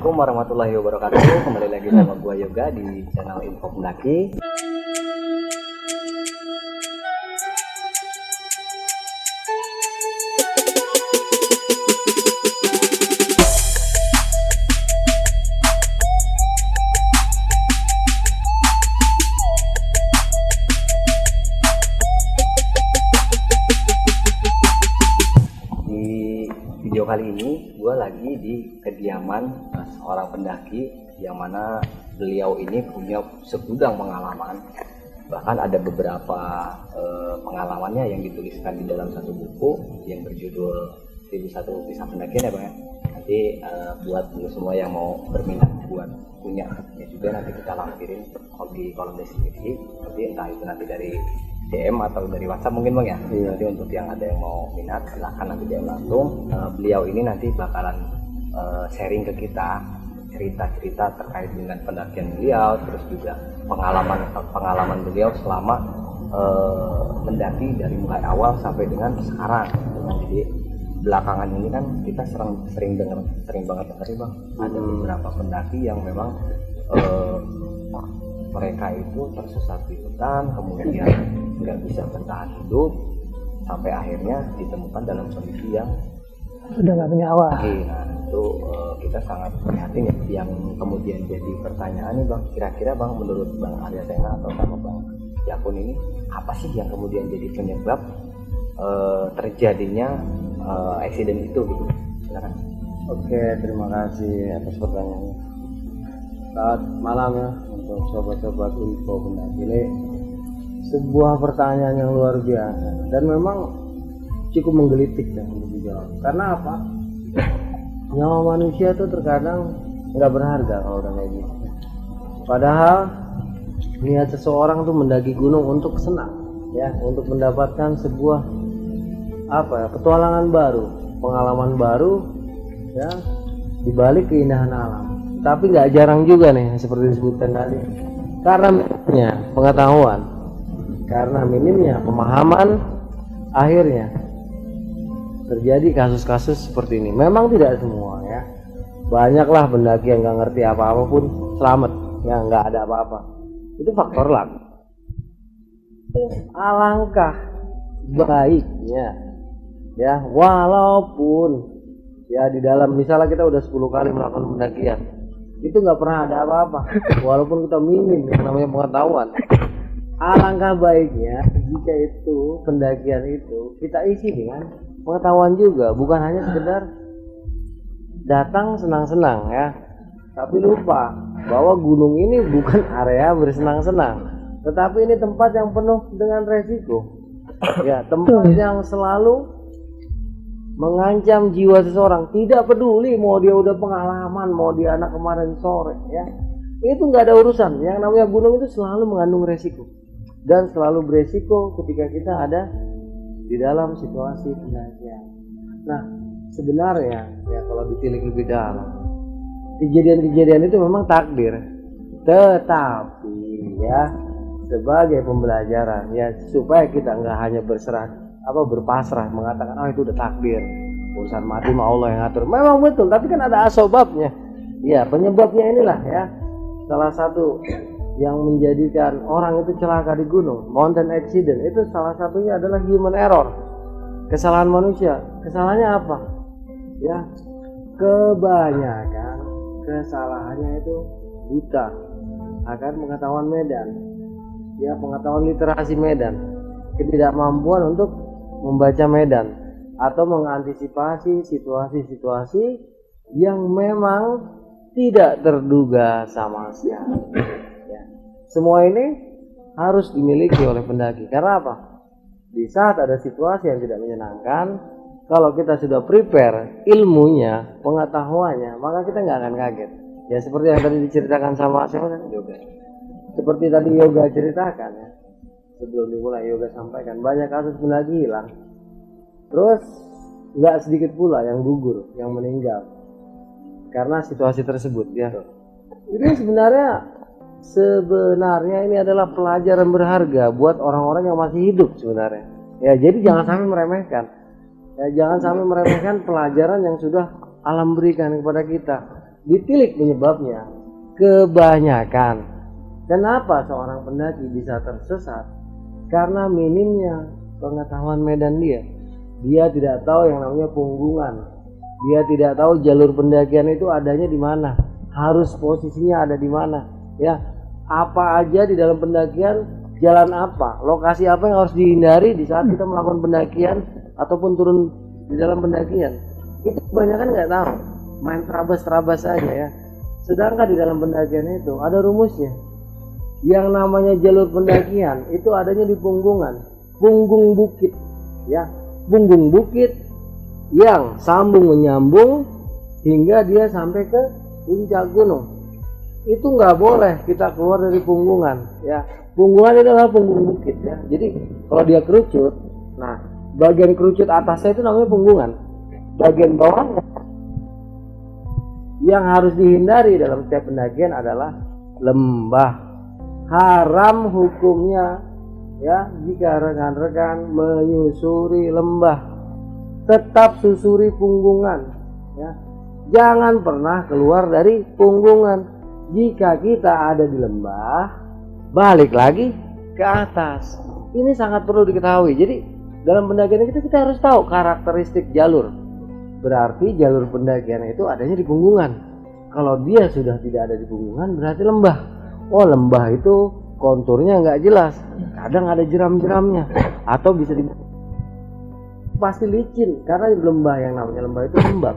Assalamualaikum warahmatullahi wabarakatuh. Kembali lagi sama gua Yoga di channel Info Pendaki. Video kali ini gue lagi di kediaman seorang pendaki yang mana beliau ini punya segudang pengalaman, bahkan ada beberapa pengalamannya yang dituliskan di dalam satu buku yang berjudul 1001 Kisah Pendakian ya Bang ya. Nanti buat lu semua yang mau berminat buat punya ya juga nanti kita lampirin di kolom deskripsi, nanti entah itu nanti dari DM atau dari WhatsApp mungkin Bang ya. Iya. Nanti untuk yang ada yang mau minat silahkan nanti DM langsung. Beliau ini nanti bakalan sharing ke kita cerita-cerita terkait dengan pendakian beliau, terus juga pengalaman beliau selama mendaki dari mulai awal sampai dengan sekarang. Nah, jadi belakangan ini kan kita sering banget dengar Bang, ada beberapa pendaki yang memang mereka itu tersesat di hutan, kemudian nggak bisa bertahan hidup sampai akhirnya ditemukan dalam kondisi yang sudah nggak punya awal. Nah itu kita sangat prihatin ya. Yang kemudian jadi pertanyaan nih Bang, kira-kira Bang menurut Bang Arya Sena atau sama Bang Yakun ini apa sih yang kemudian jadi penyebab terjadinya accident itu gitu? Silakan. Oke, terima kasih atas pertanyaannya. Selamat malam ya untuk sobat-sobat Info Pendaki. Ini sebuah pertanyaan yang luar biasa dan memang cukup menggelitik dan untuk dijawab. Karena apa? Nyawa manusia itu terkadang nggak berharga kalau udah kayak gitu. Padahal niat seseorang tuh mendaki gunung untuk senang, ya, untuk mendapatkan sebuah petualangan baru, pengalaman baru, ya, di balik keindahan alam. Tapi nggak jarang juga nih seperti disebutkan tadi, karena minimnya pengetahuan, karena minimnya pemahaman, akhirnya terjadi kasus-kasus seperti ini. Memang tidak semua ya, banyaklah pendaki yang nggak ngerti apa-apa pun selamat, ya nggak ada apa-apa. Itu faktor luck. Alangkah baiknya ya, walaupun ya di dalam misalnya kita udah 10 kali melakukan pendakian itu nggak pernah ada apa-apa, walaupun kita minim yang namanya pengetahuan. Alangkah baiknya jika itu pendakian itu kita isi dengan pengetahuan juga, bukan hanya sekedar datang senang-senang ya, tapi lupa bahwa gunung ini bukan area bersenang-senang, tetapi ini tempat yang penuh dengan resiko ya, tempat yang selalu mengancam jiwa seseorang. Tidak peduli mau dia udah pengalaman, mau dia anak kemarin sore ya, itu nggak ada urusan. Yang namanya gunung itu selalu mengandung resiko dan selalu beresiko ketika kita ada di dalam situasi pendakian. Nah sebenarnya ya kalau ditilik lebih dalam, kejadian-kejadian itu memang takdir, tetapi ya sebagai pembelajaran ya, supaya kita nggak hanya berpasrah mengatakan itu udah takdir, urusan mati mah Allah yang ngatur. Memang betul, tapi kan ada asbabnya. Ya, penyebabnya inilah ya. Salah satu yang menjadikan orang itu celaka di gunung, mountain accident, itu salah satunya adalah human error. Kesalahan manusia. Kesalahannya apa? Ya, kebanyakan kesalahannya itu buta akan pengetahuan medan. Ya, pengetahuan literasi medan. Ketidakmampuan untuk membaca medan atau mengantisipasi situasi-situasi yang memang tidak terduga sama sekali ya. Semua ini harus dimiliki oleh pendaki. Karena apa? Di saat ada situasi yang tidak menyenangkan, kalau kita sudah prepare ilmunya, pengetahuannya, maka kita nggak akan kaget ya, seperti yang tadi diceritakan sama Yoga. Seperti tadi Yoga ceritakan ya, sebelum dimulai Yoga sampaikan banyak kasus pendaki hilang, terus nggak sedikit pula yang gugur, yang meninggal karena situasi tersebut ya. Ini sebenarnya ini adalah pelajaran berharga buat orang-orang yang masih hidup sebenarnya ya. Jadi jangan sampai meremehkan ya, jangan sampai meremehkan pelajaran yang sudah alam berikan kepada kita. ditilik penyebabnya. Kebanyakan kenapa seorang pendaki bisa tersesat? Karena minimnya pengetahuan medan dia. Dia tidak tahu yang namanya punggungan. Dia tidak tahu jalur pendakian itu adanya di mana, harus posisinya ada di mana, ya. Apa aja di dalam pendakian, jalan apa, lokasi apa yang harus dihindari di saat kita melakukan pendakian ataupun turun di dalam pendakian. Itu kebanyakan nggak tahu, main terabas-terabas saja ya. Sedangkan di dalam pendakian itu ada rumusnya. Yang namanya jalur pendakian itu adanya di punggungan, punggung bukit, ya, punggung bukit yang sambung menyambung hingga dia sampai ke puncak gunung. Itu nggak boleh kita keluar dari punggungan, ya. Punggungan itu adalah punggung bukit, ya. Jadi kalau dia kerucut, nah bagian kerucut atasnya itu namanya punggungan, bagian bawahnya yang harus dihindari dalam setiap pendakian adalah lembah. Haram hukumnya, ya, jika rekan-rekan menyusuri lembah, tetap susuri punggungan, ya. Jangan pernah keluar dari punggungan. Jika kita ada di lembah, balik lagi ke atas. Ini sangat perlu diketahui. Jadi dalam pendakian kita harus tahu karakteristik jalur. Berarti jalur pendakian itu adanya di punggungan. Kalau dia sudah tidak ada di punggungan, berarti lembah. Oh, lembah itu konturnya nggak jelas, kadang ada jeram-jeramnya, atau bisa pasti licin, karena lembah yang namanya lembah itu lembab.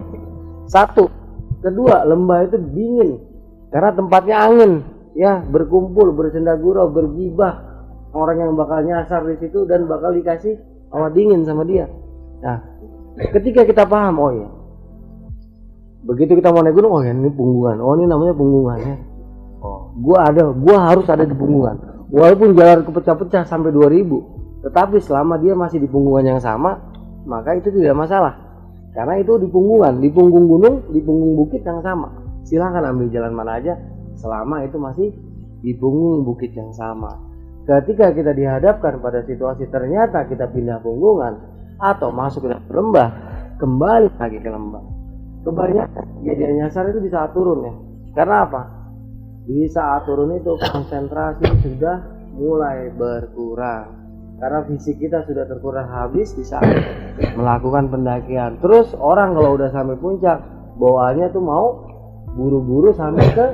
Satu, kedua, lembah itu dingin karena tempatnya angin, ya, berkumpul, bersendagurau, bergibah orang yang bakal nyasar di situ dan bakal dikasih hawa dingin sama dia. Nah, ketika kita paham, oh ya, begitu kita mau naik gunung, oh ya ini punggungan, oh ini namanya punggungan, ya. Oh, gua harus ada di punggungan. Walaupun jalan kepecah-pecah sampai 2000, tetapi selama dia masih di punggungan yang sama, maka itu tidak masalah. Karena itu di punggungan, di punggung gunung, di punggung bukit yang sama. Silahkan ambil jalan mana aja selama itu masih di punggung bukit yang sama. Ketika kita dihadapkan pada situasi ternyata kita pindah punggungan atau masuk ke lembah, kembali lagi ke lembah. Kebanyakan kejadian nyasar itu di saat turun, ya. Karena apa? Di saat turun itu konsentrasi sudah mulai berkurang karena fisik kita sudah terkuras habis di saat melakukan pendakian. Terus orang kalau udah sampai puncak, bawaannya tuh mau buru-buru sampai ke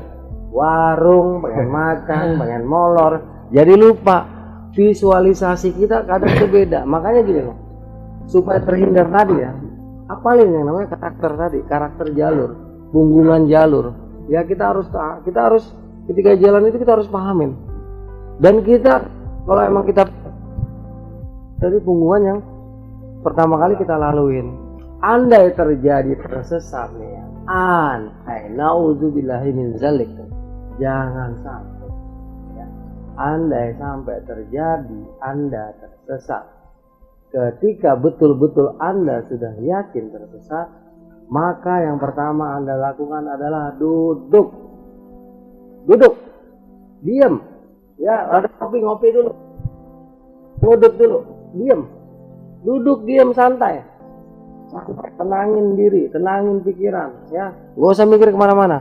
warung, pengen makan, pengen molor, jadi lupa visualisasi kita kadang berbeda. Makanya gini loh, supaya terhindar tadi, ya, apalin yang namanya karakter jalur, punggungan jalur. Ya kita harus ketika jalan itu kita harus pahamin. Dan kita kalau emang kita dari punggungan yang pertama kali kita laluin, andai terjadi tersesat nih, ya, naudzubillahi min zalik, jangan sampai, ya, andai sampai terjadi Anda tersesat, ketika betul-betul Anda sudah yakin tersesat, maka yang pertama Anda lakukan adalah duduk, diam, ya, ada ngopi dulu, ngudut dulu, diam, duduk, diam, santai, tenangin diri, tenangin pikiran, ya, gak usah mikir kemana-mana.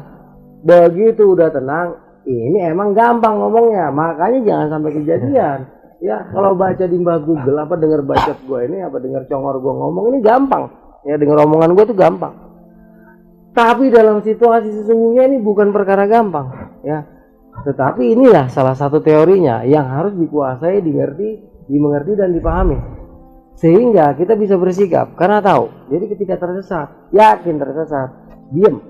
Begitu udah tenang, ini emang gampang ngomongnya, makanya jangan sampai kejadian. Ya, kalau baca di mbah Google, apa dengar bacot gue ini, apa dengar congor gue ngomong, ini gampang, ya, dengar omongan gue tuh gampang. Tapi dalam situasi sesungguhnya ini bukan perkara gampang, ya. Tetapi inilah salah satu teorinya yang harus dikuasai, dimengerti dan dipahami. Sehingga kita bisa bersikap karena tahu. Jadi ketika tersesat, yakin tersesat, diam,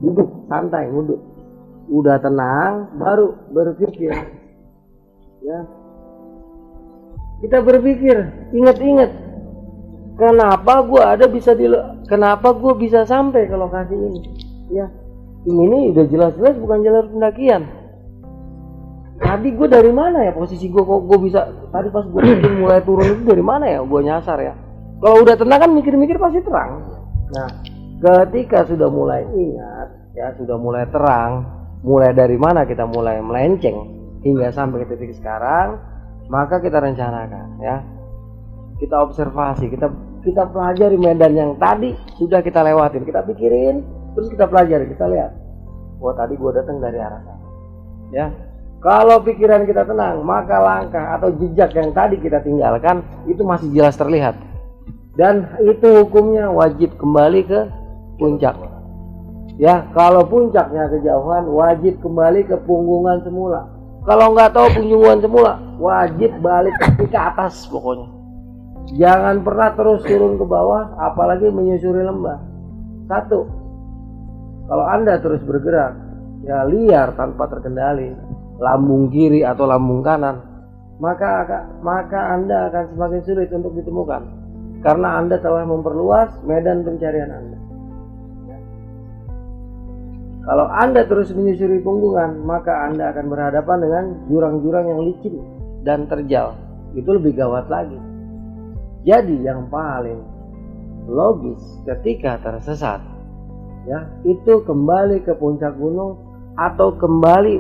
duduk, santai, nguduk. Udah tenang, baru berpikir. Ya. Kita berpikir, ingat-ingat. Kenapa gue bisa sampai ke lokasi ini? Ya, ini udah jelas-jelas bukan jalur pendakian. Tadi gue dari mana ya posisi gue, kok gue bisa tadi pas gue mulai turun itu dari mana ya gue nyasar ya? Kalau udah tenang kan mikir-mikir pasti terang. Nah, ketika sudah mulai ingat, ya, sudah mulai terang, mulai dari mana kita mulai melenceng hingga sampai ke titik sekarang, maka kita rencanakan, ya. Kita observasi, kita pelajari medan yang tadi sudah kita lewatin, kita pikirin Terus kita pelajari, kita lihat, wah tadi gua datang dari arah sana. Ya, kalau pikiran kita tenang, maka langkah atau jejak yang tadi kita tinggalkan itu masih jelas terlihat. Dan itu hukumnya wajib kembali ke puncak. Ya, kalau puncaknya kejauhan, wajib kembali ke punggungan semula. Kalau nggak tahu punggungan semula, wajib balik ke atas pokoknya. Jangan pernah terus turun ke bawah, apalagi menyusuri lembah. Satu, kalau Anda terus bergerak, ya liar tanpa terkendali, lambung kiri atau lambung kanan, maka Anda akan semakin sulit untuk ditemukan, karena Anda telah memperluas medan pencarian Anda. Kalau Anda terus menyusuri punggungan, maka Anda akan berhadapan dengan jurang-jurang yang licin dan terjal. Itu lebih gawat lagi. Jadi yang paling logis ketika tersesat, ya, itu kembali ke puncak gunung atau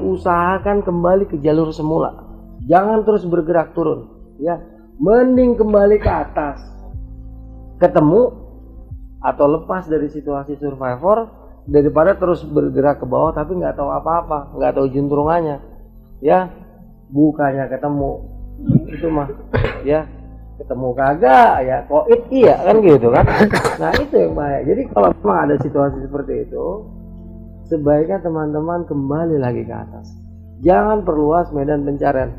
usahakan kembali ke jalur semula. Jangan terus bergerak turun, ya. Mending kembali ke atas. Ketemu atau lepas dari situasi survivor daripada terus bergerak ke bawah tapi nggak tahu apa-apa, nggak tahu juntrungannya, ya. Bukannya ketemu itu mah, ya, ketemu kagak, ya koit iya kan gitu kan. Nah itu yang bahaya. Jadi kalau memang ada situasi seperti itu, sebaiknya teman-teman kembali lagi ke atas. Jangan perluas medan pencarian.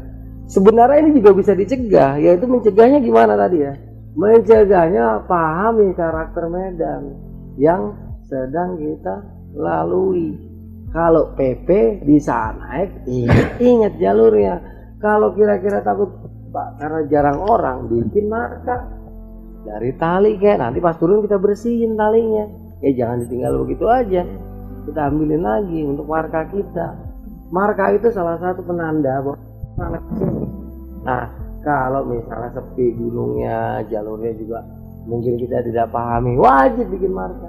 Sebenarnya ini juga bisa dicegah, yaitu mencegahnya gimana tadi ya? Mencegahnya pahami karakter medan yang sedang kita lalui. Kalau PP bisa naik, ingat jalurnya. Kalau kira-kira takut Pak, karena jarang orang bikin marka dari tali kayak, nanti pas turun kita bersihin talinya. Jangan ditinggal begitu aja, kita ambilin lagi untuk marka kita. Marka itu salah satu penanda bahwa sangat kecil. Nah, kalau misalnya sepi gunungnya, jalurnya juga mungkin kita tidak pahami, wajib bikin marka.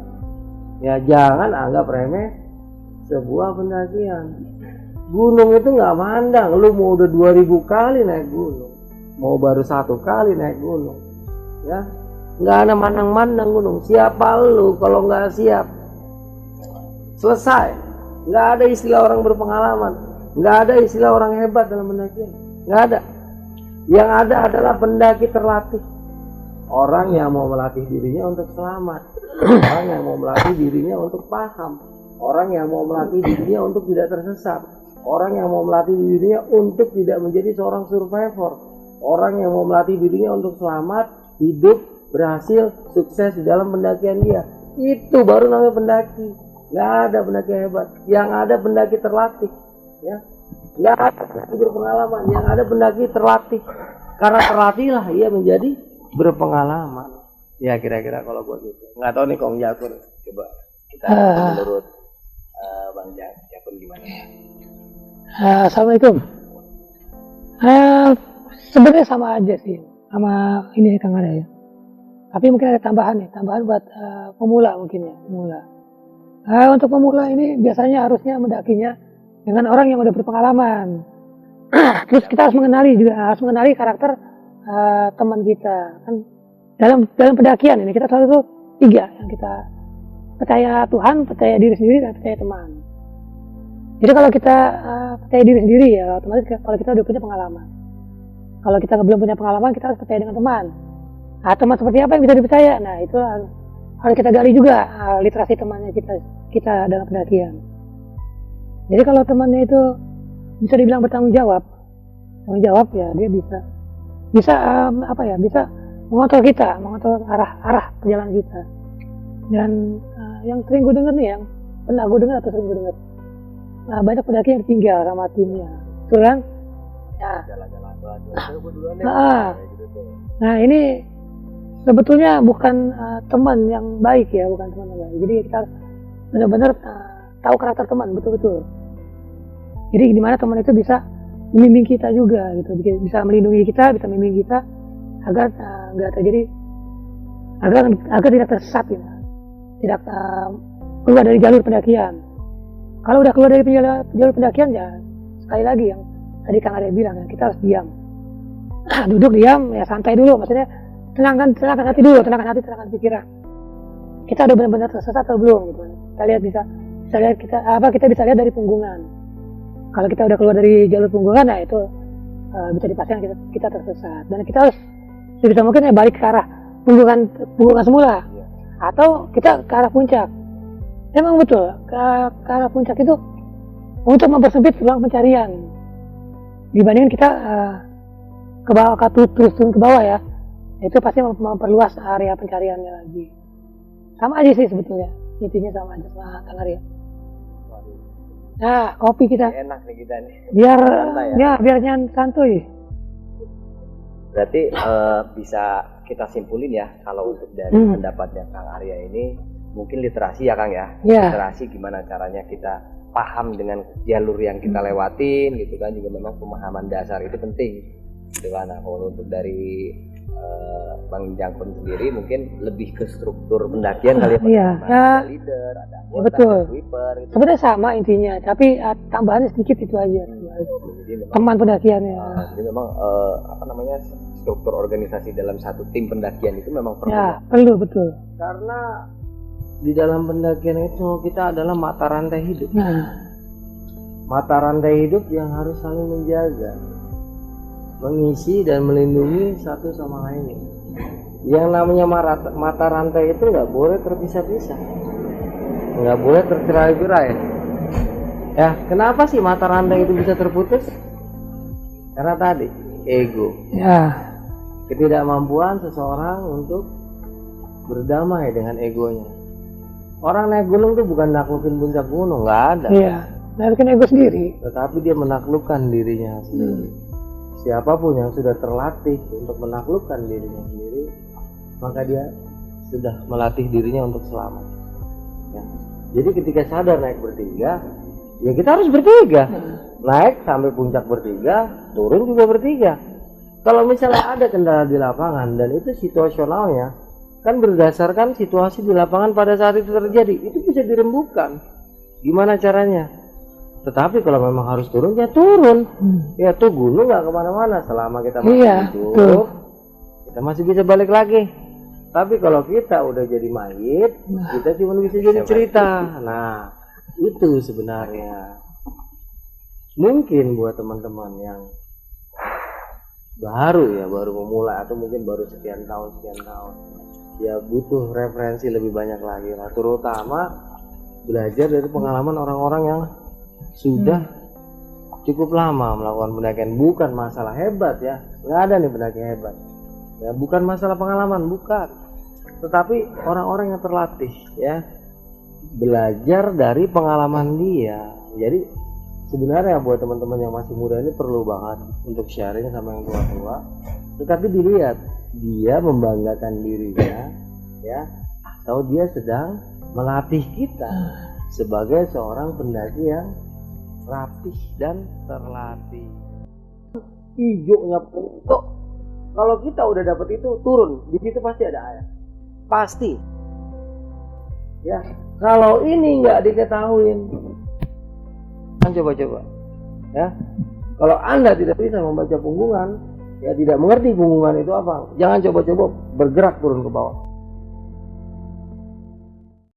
Ya jangan anggap remeh sebuah pendakian. Gunung itu nggak mandang, lu mau udah 2000 kali naik gunung, mau baru 1 kali naik gunung, ya nggak ada mandang-mandang gunung. Siapa lu kalau nggak siap? Selesai. Nggak ada istilah orang berpengalaman, nggak ada istilah orang hebat dalam pendakian, nggak ada. Yang ada adalah pendaki terlatih, orang yang mau melatih dirinya untuk selamat, orang yang mau melatih dirinya untuk paham, orang yang mau melatih dirinya untuk tidak tersesat, orang yang mau melatih dirinya untuk tidak menjadi seorang survivor, orang yang mau melatih dirinya untuk selamat, hidup, berhasil, sukses di dalam pendakian dia. Itu baru namanya pendaki. Nggak ada pendaki hebat, yang ada pendaki terlatih, ya. Nggak ada pendaki berpengalaman, yang ada pendaki terlatih. Karena terlatihlah ia menjadi berpengalaman. Ya kira-kira kalau buat gitu. Nggak tahu nih Kong Jakun, coba kita menurut Bang Jakun gimana? Assalamualaikum. Sebenarnya sama aja sih, sama ini Kang Ada ya. Tapi mungkin ada tambahan buat pemula mungkin ya, pemula. Untuk pemula ini biasanya harusnya mendakinya dengan orang yang udah berpengalaman. Terus kita harus mengenali karakter teman kita. Kan dalam pendakian ini kita selalu tuh 3 yang kita percaya Tuhan, percaya diri sendiri, dan percaya teman. Jadi kalau kita percaya diri sendiri ya otomatis kalau kita udah punya pengalaman. Kalau kita belum punya pengalaman, kita harus percaya dengan teman. Nah, teman seperti apa yang bisa dipercaya? Nah, itu harus kita gali juga literasi temannya kita dalam pendakian. Jadi kalau temannya itu bisa dibilang bertanggung jawab ya, dia bisa bisa mengontrol kita, mengontrol arah perjalanan kita. Dan yang sering gue dengar nih, yang pernah gue dengar atau sering gue dengar, banyak pendaki yang ditinggal sama timnya, betul kan? Nah ini sebetulnya bukan teman yang baik ya, bukan teman yang baik. Jadi kita harus benar-benar tahu karakter teman betul-betul. Jadi gimana teman itu bisa membimbing kita juga gitu, bisa melindungi kita, bisa membimbing kita agar nggak terjadi, agar tidak tersesat ya, tidak keluar dari jalur pendakian. Kalau udah keluar dari jalur pendakian ya sekali lagi yang tadi Kang Arya bilang ya, kita harus diam, duduk diam ya, santai dulu, maksudnya tenangkan hati dulu, tenangkan pikiran. Kita udah benar-benar tersesat atau belum gitu. Kita lihat bisa lihat kita bisa lihat dari punggungan. Kalau kita udah keluar dari jalur punggungan, nah itu bisa dipastikan kita tersesat. Dan kita harus sebisa mungkin balik ke arah punggungan semula, atau kita ke arah puncak. Memang betul ke arah puncak itu untuk mempersempit ruang pencarian dibandingkan kita ke bawah, terus turun ke bawah ya. Itu pasti memperluas area pencariannya lagi. Sama aja sih sebetulnya, intinya sama aja sama Kang Arya. Nah, kopi kita Enak nih kita nih. biar Santai ya biar santuy. Berarti bisa kita simpulin ya, kalau untuk dari pendapatnya Kang Arya ini mungkin literasi ya Kang ya. Ya. Literasi gimana caranya kita paham dengan jalur yang kita lewatin gitu kan, juga memang pemahaman dasar itu penting gitu kan. Nah, kalau untuk dari Bang Jangkon sendiri mungkin lebih ke struktur pendakian kali ya. Iya, ya, Ada leader, ada anggota, betul. ada sweeper gitu. Sebenarnya sama intinya, tapi tambahannya sedikit itu aja. Jadi memang Teman pendakiannya. jadi memang apa namanya, struktur organisasi dalam satu tim pendakian itu memang perlu. Ya, perlu betul. Karena di dalam pendakian itu kita adalah mata rantai hidup. Nah, Mata rantai hidup yang harus saling menjaga, mengisi dan melindungi satu sama lainnya. Yang namanya mata rantai itu nggak boleh terpisah-pisah, nggak boleh tercerai-berai. Ya, kenapa sih mata rantai itu bisa terputus? Karena tadi ego, ya, ketidakmampuan seseorang untuk berdamai dengan egonya. Orang naik gunung tuh bukan naklukin puncak gunung, nggak ada. iya. Nah, bikin ego sendiri. Tetapi dia menaklukkan dirinya sendiri. Siapapun yang sudah terlatih untuk menaklukkan dirinya sendiri, maka dia sudah melatih dirinya untuk selamat. Ya. Jadi ketika sadar naik bertiga, ya kita harus bertiga. Naik sampai puncak bertiga, turun juga bertiga. Kalau misalnya ada kendala di lapangan dan itu situasionalnya, kan berdasarkan situasi di lapangan pada saat itu terjadi, itu bisa dirembukan. Gimana caranya? Tetapi kalau memang harus turun, ya turun. Ya tuh gunung nggak kemana-mana selama kita masih Iya, hidup, kita masih bisa balik lagi. Tapi kalau kita udah jadi mayit, kita cuma bisa jadi cerita. Nah, itu sebenarnya mungkin buat teman-teman yang baru memulai atau mungkin baru sekian tahun, ya butuh referensi lebih banyak lagi. Nah, terutama belajar dari pengalaman orang-orang yang sudah cukup lama melakukan pendakian. Bukan masalah hebat ya, nggak ada nih pendaki hebat ya, bukan masalah pengalaman, bukan, tetapi orang-orang yang terlatih ya, belajar dari pengalaman dia. Jadi sebenarnya buat teman-teman yang masih muda ini perlu banget untuk sharing sama yang tua-tua, tetapi dilihat dia membanggakan dirinya ya, atau dia sedang melatih kita sebagai seorang pendaki yang rapih dan terlatih. Hijaunya pokok. Kalau kita udah dapat itu, turun di situ pasti ada air, pasti. Ya, kalau ini nggak diketahuin, kan coba-coba. Ya, kalau Anda tidak bisa membaca punggungan, ya tidak mengerti punggungan itu apa, jangan coba-coba bergerak turun ke bawah.